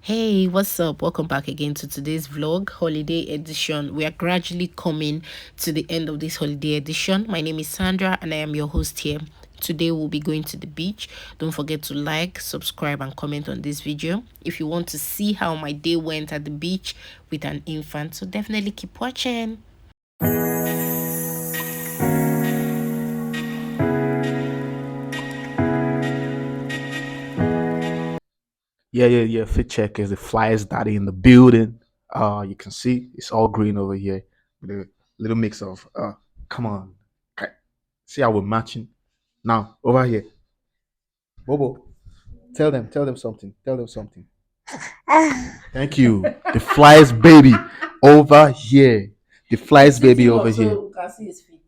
Hey, what's up? Welcome back again to today's vlog, holiday edition. We are gradually coming to the end of this holiday edition. My name is Sandra and I am your host here. Today we'll be going to the beach. Don't forget to like, subscribe, and comment on this video if you want to see how my day went at the beach with an infant. So definitely keep watching. Yeah. Fit check is the flyest daddy in the building. You can see it's all green over here with a little mix of come on. See how we're matching. Now, over here. Bobo, tell them something. Tell them something. Thank you. The flyest baby over here. The flyest baby over here. You can see his feet.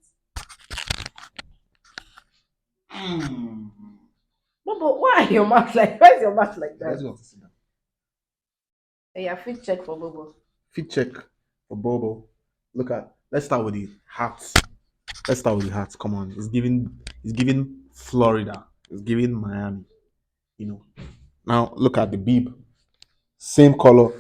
Bobo, why your mouth like? Why is your mouth like Let's that? go to sit down. Yeah, fit check for Bobo. Fit check for Bobo. Let's start with the hats. Let's start with the hats. Come on. It's giving Florida. It's giving Miami. You know. Now look at the bib. Same color.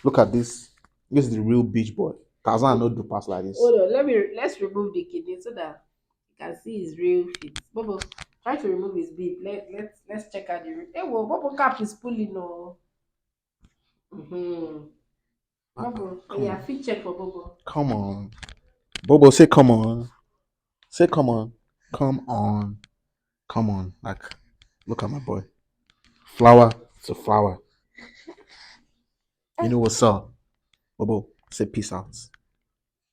Look at this. This is the real beach boy. Tarzan not do pass like this. Hold on, let's remove the kidney so that you can see his real feet. Bobo, try to remove his beep. Let's check out the hey well, Bobo cap is pulling no. Mm-hmm. Bobo, Come yeah, on. fit check for Bobo. Come on. Bobo, say come on. Say come on. Come on. Come on. Like, look at my boy. Flower to flower. You know what's up? Bobo, say peace out.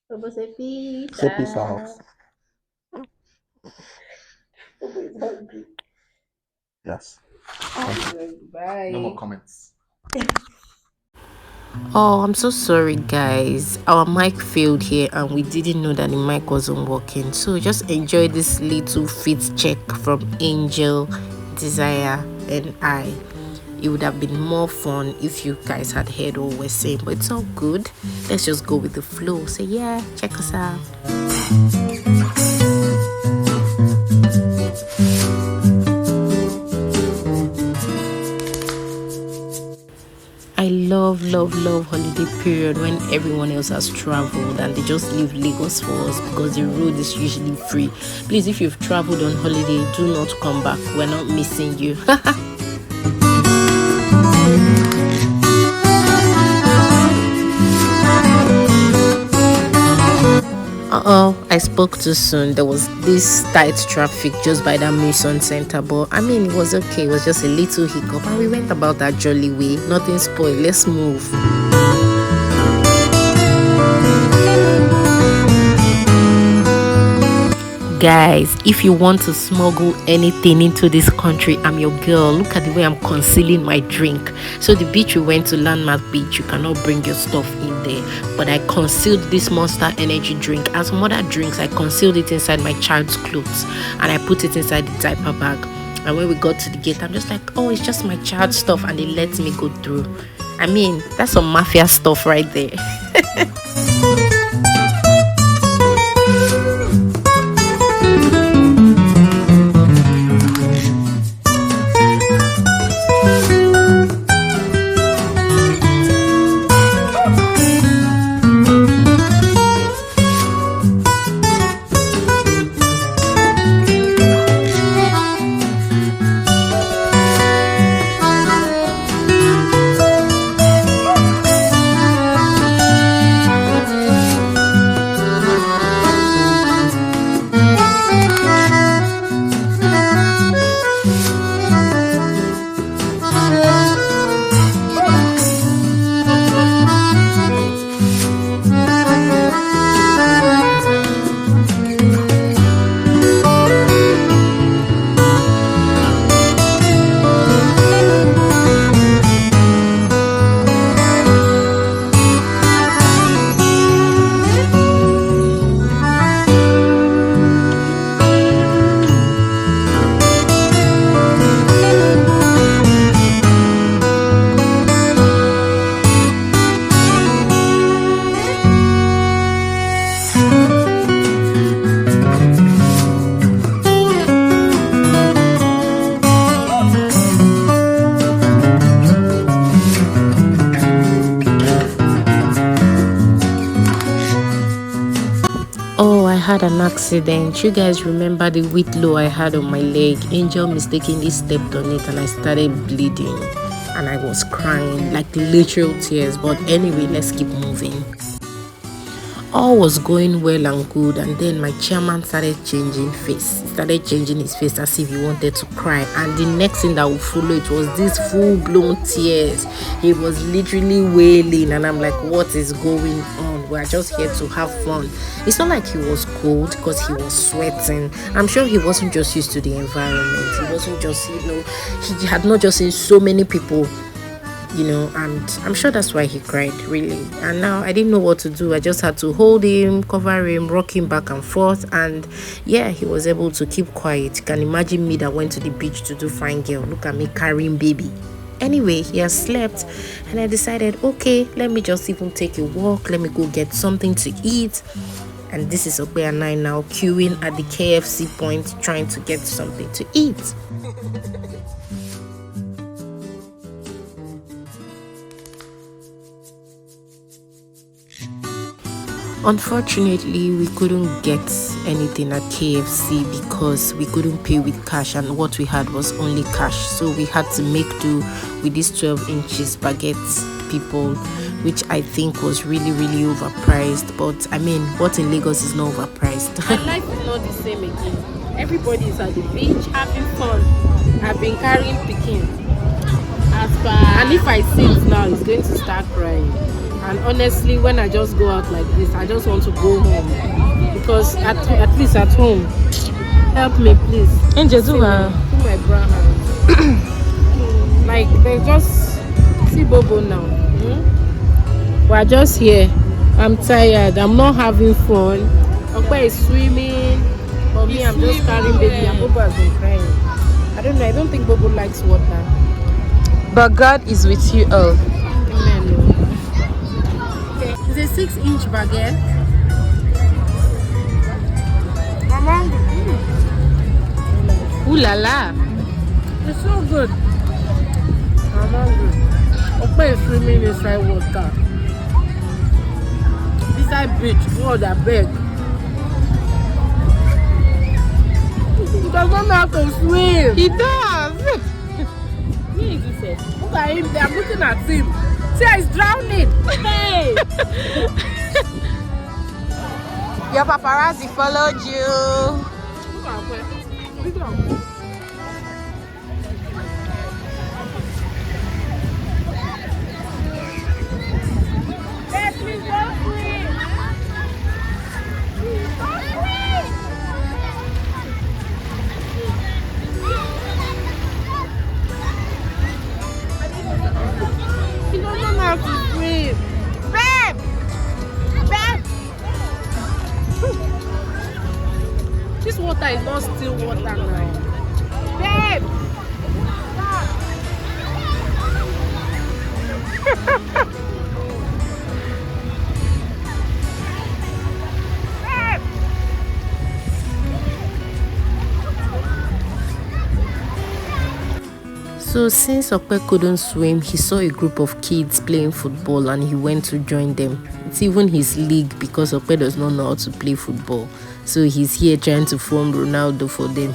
Bobo say peace Say peace out. out. Bobo is hungry. Yes. No more Bye. comments. Oh, I'm so sorry, guys. Our mic failed here and we didn't know that the mic wasn't working. So just enjoy this little fit check from Angel, Desire, and I. It would have been more fun if you guys had heard what we're saying, but it's all good. Let's just go with the flow. So, yeah, check us out. I love holiday period when everyone else has traveled and they just leave Lagos for us because the road is usually free. Please, if you've traveled on holiday, do not come back. We're not missing you. I spoke too soon. There was this tight traffic just by that Mason Center, but I mean, it was okay. It was just a little hiccup, and we went about that jolly way. Nothing spoiled. Let's move. Guys, if you want to smuggle anything into this country, I'm your girl. Look at the way I'm concealing my drink. So the beach we went to, Landmark Beach, you cannot bring your stuff in there, but I concealed this Monster Energy drink and some other drinks. I concealed it inside my child's clothes and I put it inside the diaper bag. And when we got to the gate, I'm just like, oh, it's just my child's stuff, and they let me go through. I mean, that's some mafia stuff right there. had an accident. You guys remember the whitlow I had on my leg? Angel mistakenly stepped on it and I started bleeding. And I was crying, like literal tears. But anyway, let's keep moving. All was going well and good, and then my chairman started changing face. He started changing his face as if he wanted to cry, and the next thing that would follow it was this full-blown tears. He was literally wailing, and I'm like, what is going on? We're just here to have fun. It's not like he was cold because he was sweating. I'm sure he wasn't just used to the environment. He wasn't just, he had not just seen so many people, and I'm sure that's why he cried, really. And now I didn't know what to do. I just had to hold him, cover him, rock him back and forth, and yeah, he was able to keep quiet. You can imagine me that went to the beach to do fine girl. Look at me carrying baby. Anyway, he has slept, and I decided, okay, let me just even take a walk. Let me go get something to eat. And this is Okwe and I now queuing at the KFC point, trying to get something to eat. Unfortunately, we couldn't get anything at KFC because we couldn't pay with cash, and what we had was only cash. So we had to make do with these 12 inches baguettes, people, which I think was really, really overpriced. But I mean, what in Lagos is not overpriced? And life is not the same again. Everybody is at the beach having fun. I've been carrying Pikin. And if I sit now, he's going to start crying. And honestly, when I just go out like this, I just want to go home. Because at least at home, help me please. Angel, To my bra hands. Like, they just see Bobo now. We're just here. I'm tired. I'm not having fun. Okpa is swimming. For me, I'm just carrying baby, and Bobo has been crying. I don't know. I don't think Bobo likes water. But God is with you all. Amen. It's a 6-inch baguette. Ooh la la. It's so good. I'm hungry. Okpa is swimming inside water. Inside beach. God, I beg. He does not know how to swim. He does. Look at him. They are looking at him. See, he's drowning. Hey. Your paparazzi followed you. Look at him. Look at him. Yes, please don't swim. Don't swim. He doesn't know how to swim. Babe! Babe! This water is not still water now. Babe! So since Okpe couldn't swim, he saw a group of kids playing football and he went to join them. It's even his league because Okpe does not know how to play football. So he's here trying to form Ronaldo for them.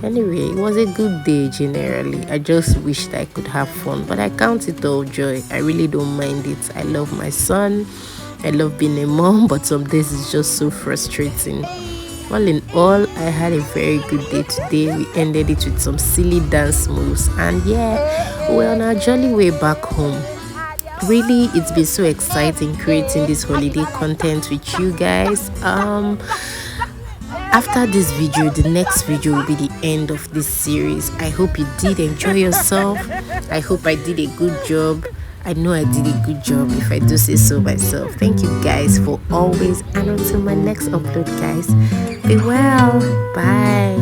Anyway, it was a good day generally. I just wished I could have fun, but I count it all joy. I really don't mind it. I love my son. I love being a mom, but some days it's just so frustrating. All in all, I had a very good day today. We ended it with some silly dance moves, and yeah, we're on our jolly way back home. Really, it's been so exciting creating this holiday content with you guys. After this video, the next video will be the end of this series. I hope you did enjoy yourself. I hope I did a good job. I know I did a good job if I do say so myself. Thank you guys for always, and until my next upload, guys, be well. Bye.